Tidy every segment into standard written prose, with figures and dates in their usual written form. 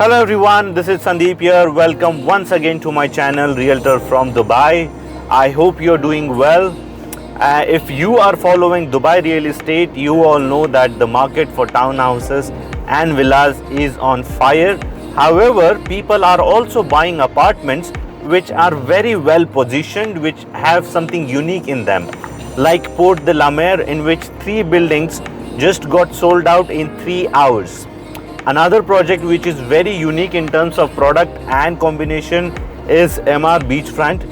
Hello everyone, this is Sandeep here. Welcome once again to my channel Realtor from Dubai. I hope you're doing well. If you are following Dubai real estate, you all know that the market for townhouses and villas is on fire. However, people are also buying apartments which are very well positioned, which have something unique in them, like Port de la Mer, in which 3 buildings just got sold out in 3 hours. Another project which is very unique in terms of product and combination is MR Beachfront.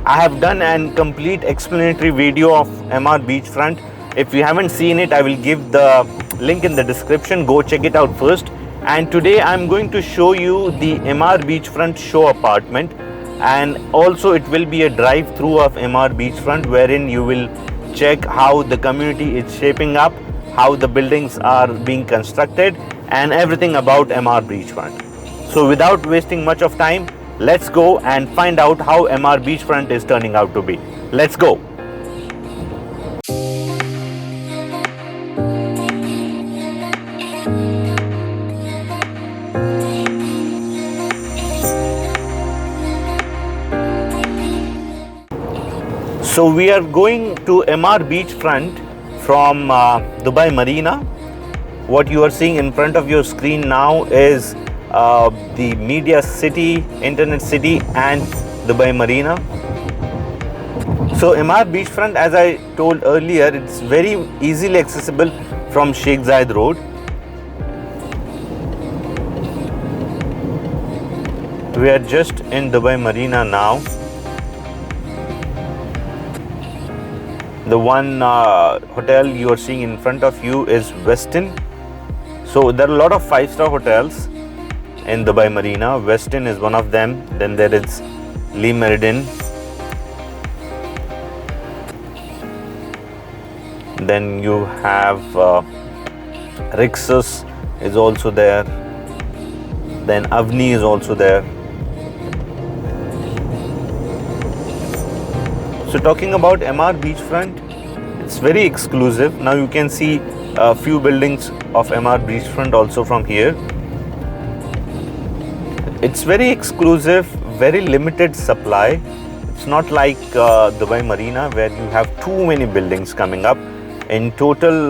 I have done a complete explanatory video of MR Beachfront. If you haven't seen it, I will give the link in the description. Go check it out first. And today I'm going to show you the MR Beachfront show apartment, and also it will be a drive-through of MR Beachfront wherein you will check how the community is shaping up, how the buildings are being constructed, and everything about MR Beachfront. So without wasting much of time, let's go and find out how MR Beachfront is turning out to be. Let's go. So we are going to MR Beachfront from Dubai Marina. What you are seeing in front of your screen now is the media city, internet city, and Dubai Marina. So MR Beachfront, as I told earlier, it's very easily accessible from Sheikh Zayed Road. We are just in Dubai Marina now. The one hotel you are seeing in front of you is Westin. So there are a lot of 5-star hotels in Dubai Marina. Westin is one of them. Then there is Le Méridien. Then you have Rixos is also there. Then Avni is also there. So talking about MR Beachfront, it's very exclusive. Now you can see a few buildings of MR Beachfront also from here. It's very exclusive, very limited supply. It's not like Dubai Marina where you have too many buildings coming up. In total,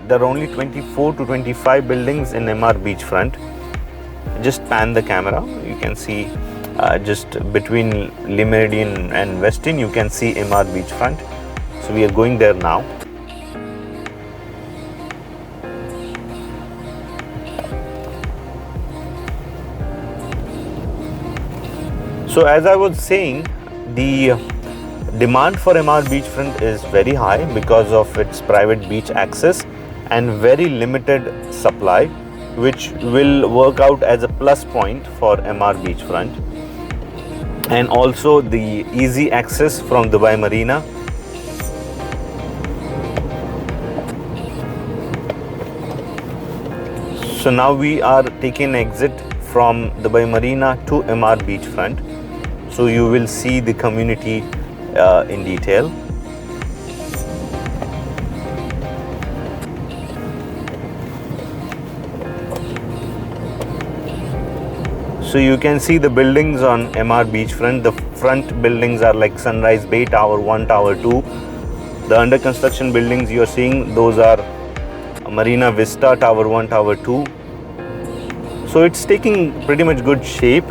there are only 24 to 25 buildings in MR Beachfront. Just pan the camera, you can see just between Le Méridien and Westin, you can see MR Beachfront. So we are going there now. So as I was saying, the demand for MR Beachfront is very high because of its private beach access and very limited supply, which will work out as a plus point for MR Beachfront. And also the easy access from Dubai Marina. So now we are taking exit from Dubai Marina to MR Beachfront. So you will see the community in detail. So you can see the buildings on MR Beachfront. The front buildings are like Sunrise Bay, Tower 1, Tower 2. The under construction buildings you are seeing, those are Marina Vista, Tower 1, Tower 2. So it's taking pretty much good shape.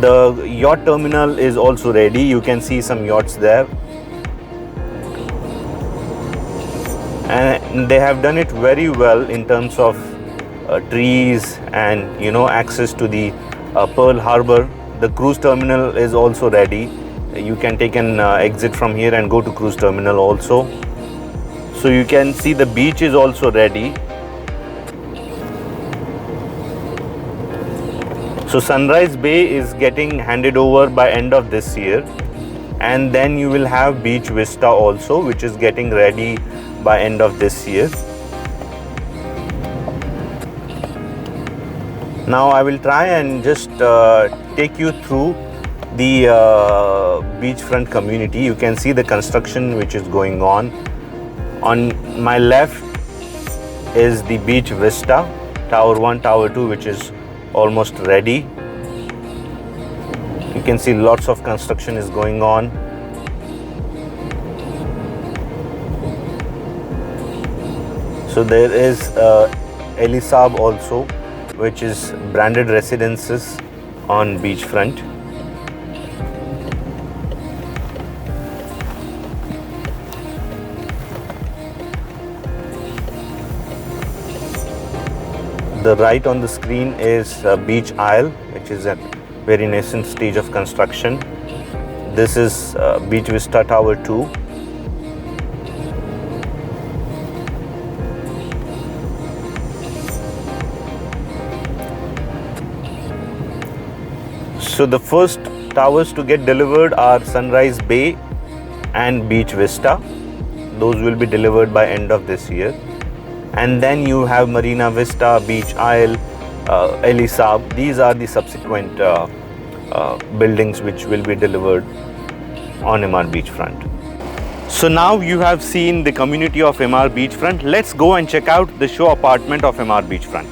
The yacht terminal is also ready. You can see some yachts there. And they have done it very well in terms of trees and access to the Pearl Harbor. The cruise terminal is also ready. You can take an exit from here and go to cruise terminal also. So you can see the beach is also ready. So Sunrise Bay is getting handed over by end of this year, and then you will have Beach Vista also, which is getting ready by end of this year. Now I will try and just take you through the beachfront community. You can see the construction which is going on. On my left is the Beach Vista, Tower 1, Tower 2, which is almost ready. You can see lots of construction is going on. So there is Elisab also, which is branded residences on beachfront. The right on the screen is Beach Isle, which is at very nascent stage of construction. This is Beach Vista Tower 2. So the first towers to get delivered are Sunrise Bay and Beach Vista. Those will be delivered by end of this year. And then you have Marina Vista, Beach Isle, Elisab. These are the subsequent buildings which will be delivered on Emaar Beachfront. So now you have seen the community of Emaar Beachfront. Let's go and check out the show apartment of Emaar Beachfront.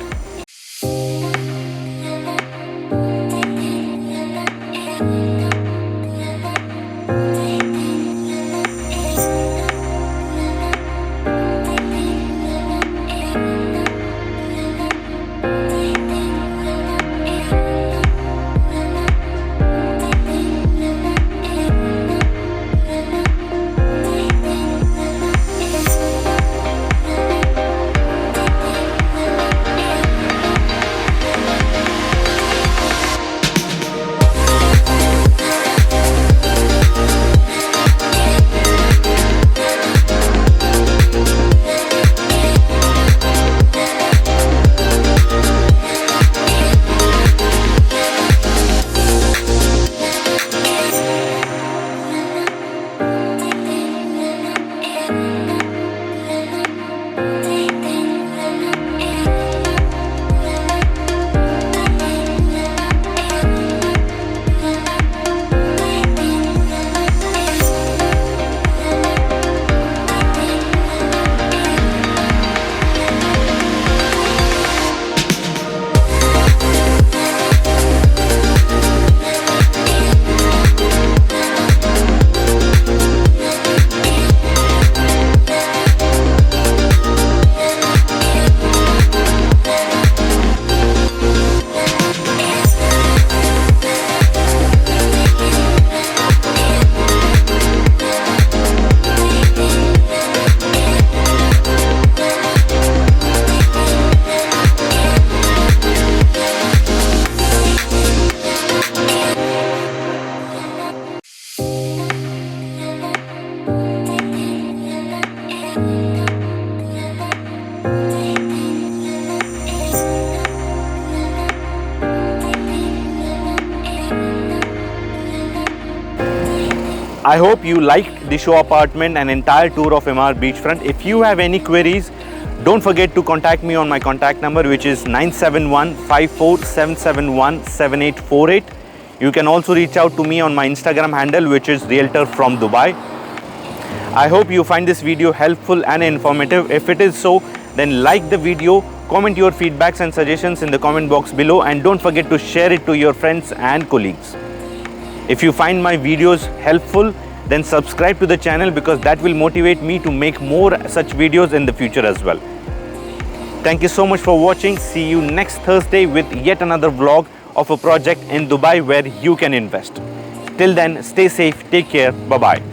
I hope you liked the show apartment and entire tour of Emaar Beachfront. If you have any queries, don't forget to contact me on my contact number, which is 971-54771-7848. You can also reach out to me on my Instagram handle, which is Realtor from Dubai. I hope you find this video helpful and informative. If it is so, then like the video, comment your feedbacks and suggestions in the comment box below, and don't forget to share it to your friends and colleagues. If you find my videos helpful, then subscribe to the channel, because that will motivate me to make more such videos in the future as well. Thank you so much for watching. See you next Thursday with yet another vlog of a project in Dubai where you can invest. Till then, stay safe, take care, bye-bye.